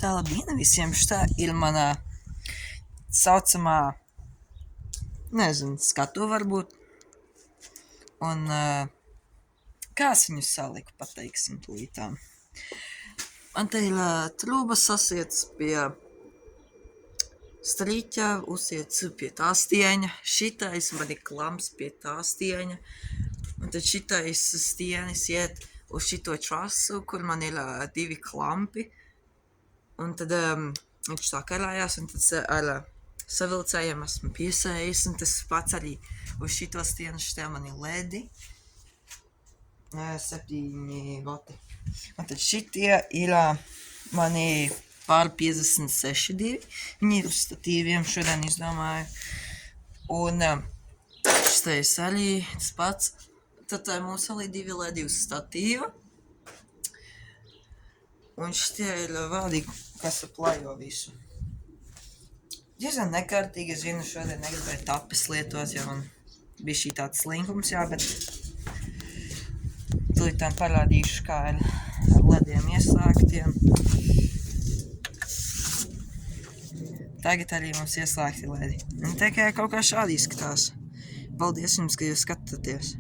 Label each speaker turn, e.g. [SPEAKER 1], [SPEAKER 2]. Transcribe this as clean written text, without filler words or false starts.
[SPEAKER 1] Tā labdien visiem, šitā ir manā saucamā, nezinu, skatu varbūt. Un kā es viņu saliku, pateiksim tūlītām. Man te ir trūba sasiets pie strīķa, usiets pie tā stieņa. Šitais man ir klamps pie tā stieņa. Un tad šitais stienis iet uz šito trasu, kur man ir 2 klampi. Un tad viņš tā karājās, un tad ar savilcējiem esmu piesējis, un tas pats arī uz šito stienu, šitā man ir ledi. 7 vati. Un tad šitie ir mani pār 56 divi. Viņi ir uz statīviem, šodien izdomāju. Un šitais arī tas pats. Tad mums arī 2 ledi uz statīva. Un šitie ir vādi, kas aplajo visu. Diezgan nekārtīgi, es zinu, šodien negribēju tapis lietot, jo man bija šī tāds slinkums, jā, bet tūlītām parādīšu, kā ir ar lediem ieslēgtiem. Tagad arī mums ieslēgti ledi. Un tikai kaut kā šādi izskatās. Paldies jums, ka jūs skatāties!